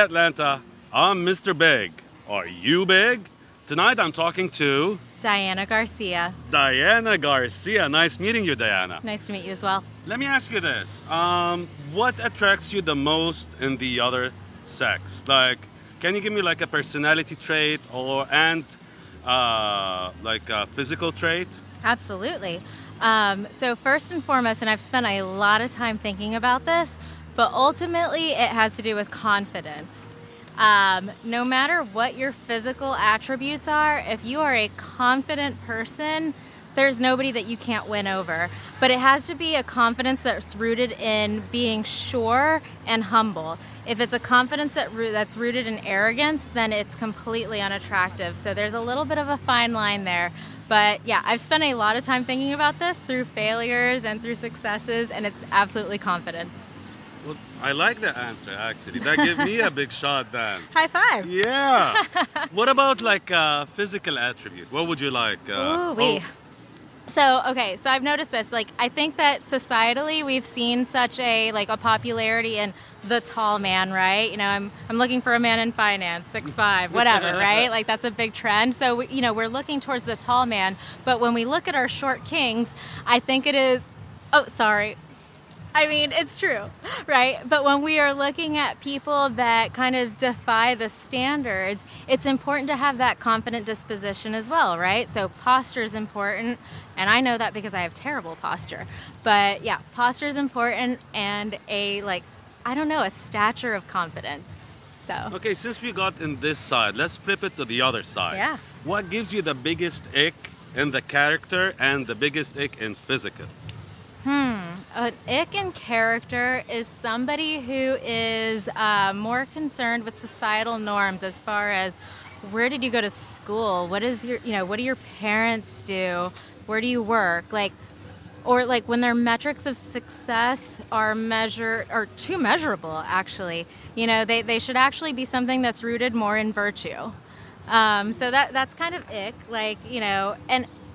Atlanta. I'm Mr. Big. Are you big? Tonight I'm talking to Dayana Garcia. Dayana Garcia. Nice meeting you, Dayana. Nice to meet you as well. Let me ask you this. What attracts you the most in the other sex? Like, can you give me like a personality trait like a physical trait? Absolutely. So first and foremost, and I've spent a lot of time thinking about this, but ultimately it has to do with confidence. No matter what your physical attributes are, if you are a confident person, there's nobody that you can't win over. But it has to be a confidence that's rooted in being sure and humble. If it's a confidence that's rooted in arrogance, then it's completely unattractive. So there's a little bit of a fine line there. But yeah, I've spent a lot of time thinking about this through failures and through successes, and it's absolutely confidence. Well, I like the answer actually. That gave me a big shot then. High five. Yeah. What about like physical attribute? What would you like? Ooh-wee. So I've noticed this. Like, I think that societally we've seen such a popularity in the tall man, right? You know, I'm looking for a man in finance, 6'5", whatever, right? Like, that's a big trend. So we're looking towards the tall man. But when we look at our short kings, I think it is. Oh, sorry. I mean, it's true, right? But when we are looking at people that kind of defy the standards, it's important to have that confident disposition as well, right? So posture is important, and I know that because I have terrible posture. But yeah, posture is important, and a stature of confidence. So. Okay, since we got in this side, let's flip it to the other side. Yeah. What gives you the biggest ick in the character and the biggest ick in physical? An ick in character is somebody who is more concerned with societal norms as far as where did you go to school? What do your parents do? Where do you work? Or when their metrics of success are too measurable, actually. They should actually be something that's rooted more in virtue. So that's kind of ick,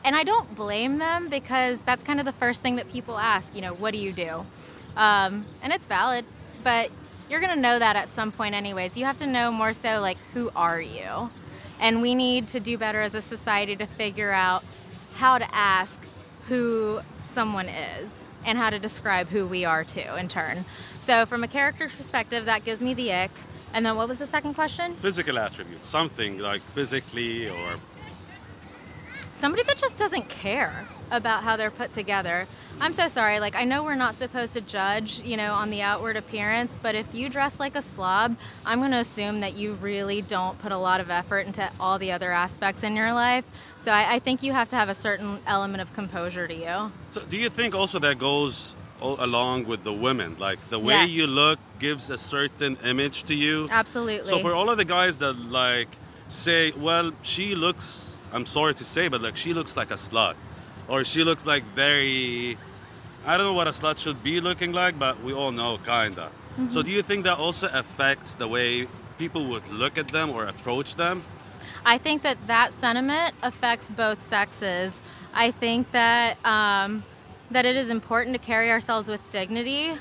and I don't blame them because that's kind of the first thing that people ask, what do you do? And it's valid, but you're going to know that at some point anyways. You have to know more so who are you? And we need to do better as a society to figure out how to ask who someone is and how to describe who we are too in turn. So from a character perspective, that gives me the ick. And then what was the second question? Physical attributes, something like physically or... Somebody that just doesn't care about how they're put together. I'm so sorry. I know we're not supposed to judge, on the outward appearance, but if you dress like a slob, I'm going to assume that you really don't put a lot of effort into all the other aspects in your life. So I think you have to have a certain element of composure to you. So do you think also that goes along with the women? Like the way Yes. you look gives a certain image to you? Absolutely. So for all of the guys that say, well, she looks... I'm sorry to say, but she looks like a slut. Or she looks like I don't know what a slut should be looking like, but we all know, kinda. Mm-hmm. So do you think that also affects the way people would look at them or approach them? I think that sentiment affects both sexes. I think that that it is important to carry ourselves with dignity.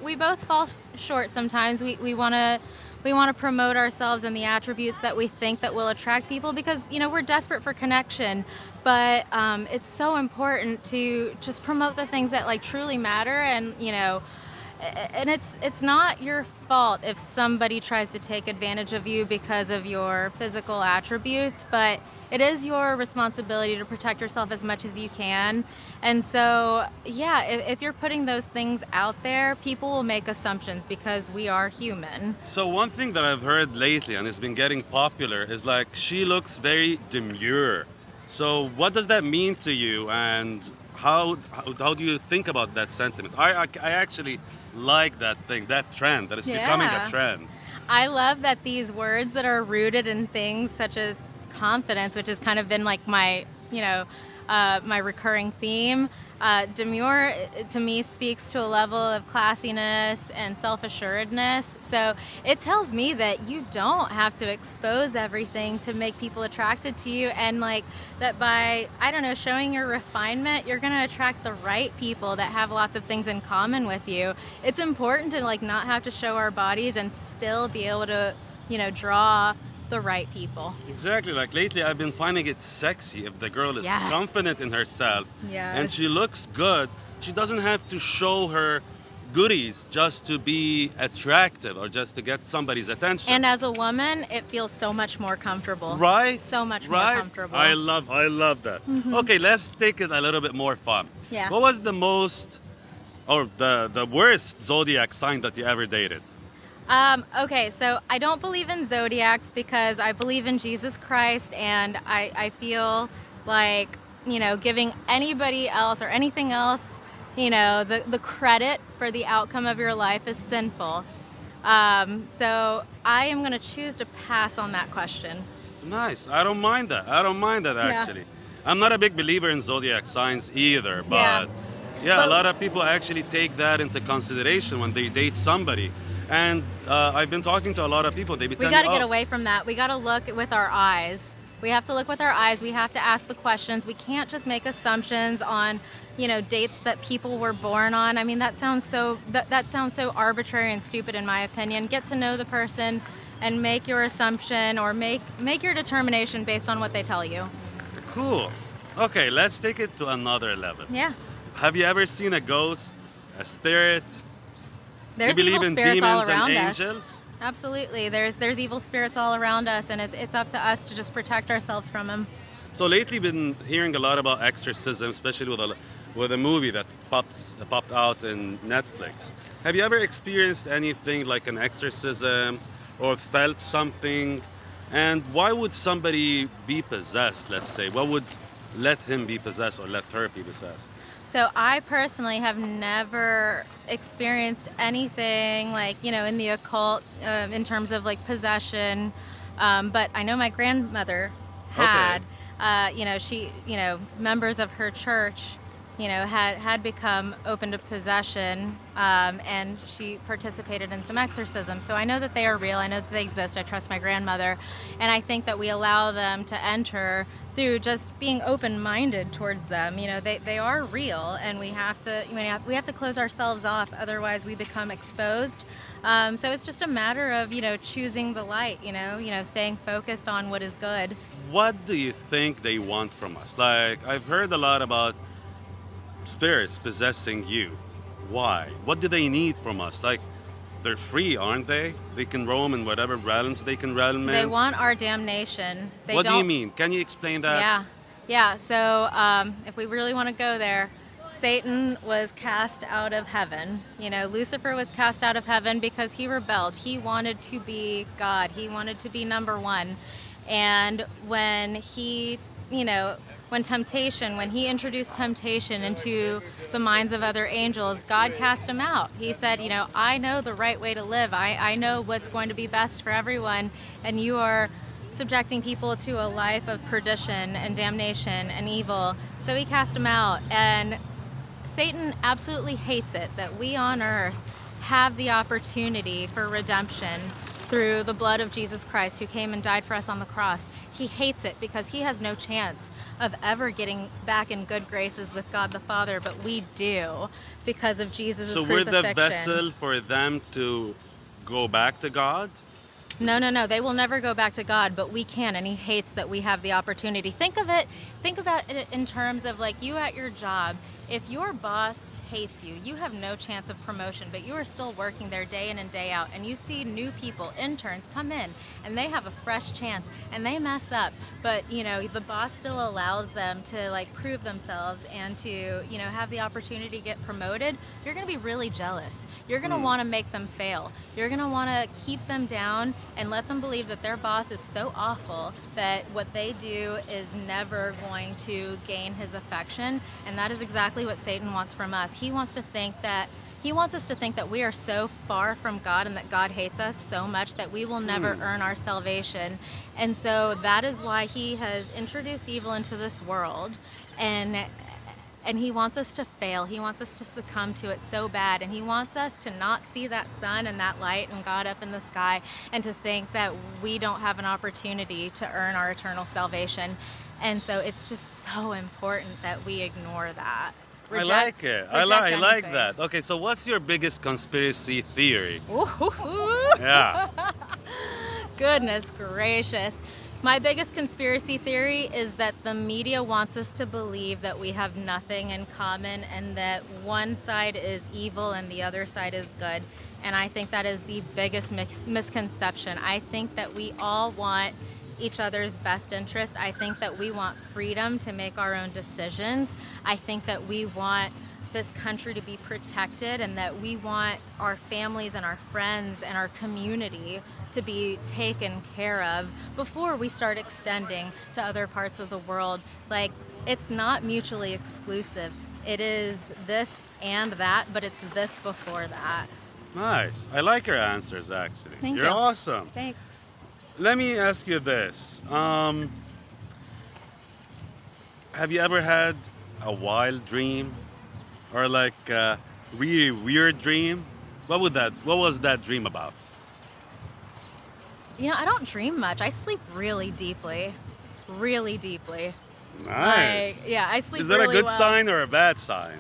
We both fall short sometimes. We want to promote ourselves and the attributes that we think that will attract people because we're desperate for connection. But it's so important to just promote the things that truly matter, and it's not your fault if somebody tries to take advantage of you because of your physical attributes, but it is your responsibility to protect yourself as much as you can. And so, yeah, if you're putting those things out there, people will make assumptions because we are human. So one thing that I've heard lately, and it's been getting popular, is she looks very demure. So what does that mean to you, and how do you think about that sentiment? I actually like that thing, that trend, that is becoming a trend. I love that these words that are rooted in things such as confidence, which has kind of been my my recurring theme. Demure to me speaks to a level of classiness and self-assuredness. So it tells me that you don't have to expose everything to make people attracted to you, and like that by, I don't know, showing your refinement, you're going to attract the right people that have lots of things in common with you. It's important to like not have to show our bodies and still be able to, draw the right people. Exactly. Like lately, I've been finding it sexy if the girl is Yes. confident in herself and Yes. she looks good. She doesn't have to show her goodies just to be attractive or just to get somebody's attention. And as a woman, it feels so much more comfortable. Right? So much Right? more comfortable. I love that. Okay, let's take it a little bit more fun. Yeah. What was the most or the worst zodiac sign that you ever dated? Okay, so I don't believe in zodiacs because I believe in Jesus Christ, and I feel like, giving anybody else or anything else, the credit for the outcome of your life is sinful. So I am going to choose to pass on that question. Nice. I don't mind that. I don't mind that Yeah. actually. I'm not a big believer in zodiac signs either, but yeah, But- a lot of people actually take that into consideration when they date somebody. And I've been talking to a lot of people. They be We telling got to me, get "Oh, away from that. We got to look with our eyes. We have to look with our eyes. We have to ask the questions. We can't just make assumptions on, dates that people were born on. I mean, that sounds so arbitrary and stupid in my opinion. Get to know the person and make your assumption or make your determination based on what they tell you. cool. Okay, let's take it to another level. Yeah. Have you ever seen a ghost, a spirit? There's Do you believe evil in spirits all demons and around us. angels? Absolutely. There's evil spirits all around us, and it's up to us to just protect ourselves from them. So lately, been hearing a lot about exorcism, especially with a movie that popped out in Netflix. Have you ever experienced anything like an exorcism or felt something? And why would somebody be possessed? Let's say, what would let him be possessed or let her be possessed? So I personally have never experienced anything like, in the occult in terms of like possession. But I know my grandmother had, she, members of her church, had become open to possession, and she participated in some exorcisms. So I know that they are real. I know that they exist. I trust my grandmother. And I think that we allow them to enter through just being open-minded towards them. They are real, and we have to close ourselves off, otherwise we become exposed. So it's just a matter of choosing the light, staying focused on what is good. What do you think they want from us? Like, I've heard a lot about spirits possessing you. Why? What do they need from us? Like, they're free, aren't they? They can roam in whatever realms they can realm in. They want our damnation. What do you mean? Can you explain that? Yeah. So if we really want to go there, Satan was cast out of heaven. Lucifer was cast out of heaven because he rebelled. He wanted to be God. He wanted to be number one. And when he, when he introduced temptation into the minds of other angels, God cast him out. He said, I know the right way to live. I know what's going to be best for everyone. And you are subjecting people to a life of perdition and damnation and evil. So he cast him out. And Satan absolutely hates it that we on earth have the opportunity for redemption through the blood of Jesus Christ, who came and died for us on the cross. He hates it because he has no chance of ever getting back in good graces with God the Father, but we do because of Jesus' So we're crucifixion. the vessel for them to go back to God? No. They will never go back to God, but we can, and he hates that we have the opportunity. Think about it in terms of like you at your job. If your boss hates you, you have no chance of promotion, but you are still working there day in and day out, and you see new people, interns, come in, and they have a fresh chance, and they mess up, but the boss still allows them to like prove themselves and to have the opportunity to get promoted. You're going to be really jealous. You're going to want to make them fail. You're going to want to keep them down and let them believe that their boss is so awful that what they do is never going to gain his affection. And that is exactly what Satan wants from us. He wants to think that He wants us to think that we are so far from God and that God hates us so much that we will never earn our salvation. And so that is why he has introduced evil into this world, and he wants us to fail. He wants us to succumb to it so bad, and he wants us to not see that sun and that light and God up in the sky, and to think that we don't have an opportunity to earn our eternal salvation. And so it's just so important that we ignore that. I like it. I reject like anything. that. Okay, so what's your biggest conspiracy theory? Ooh. Yeah. Goodness gracious. My biggest conspiracy theory is that the media wants us to believe that we have nothing in common and that one side is evil and the other side is good. And I think that is the biggest misconception. I think that we all want each other's best interest. I think that we want freedom to make our own decisions. I think that we want this country to be protected, and that we want our families and our friends and our community to be taken care of before we start extending to other parts of the world. Like, it's not mutually exclusive. It is this and that, but it's this before that. Nice. I like your answers, actually. Thank You're you. awesome. Thanks. Let me ask you this. Have you ever had a wild dream or like a really weird dream? What was that dream about? You know, I don't dream much. I sleep really deeply. Really deeply. Nice. Like, yeah, I sleep Is that really a good well. sign or a bad sign?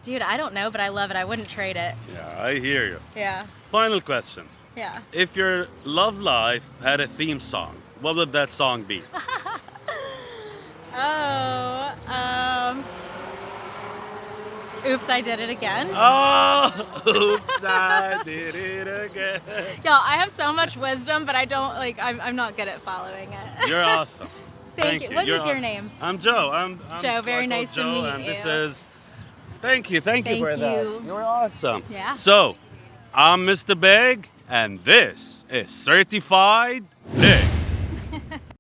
Dude, I don't know, but I love it. I wouldn't trade it. Yeah, I hear you. Yeah. Final question. Yeah. If your love life had a theme song, what would that song be? Oh, oops, I did it again. Oh, oops, I did it again. Y'all, I have so much wisdom, but I don't, like, I'm not good at following it. You're awesome. Thank you. What is your aw- name? I'm Joe. I'm Joe, very I call nice to Joe, meet and this you. is. Thank you Thank for that. you. You're awesome. Yeah. So, I'm Mr. Big, and this is Certified Big.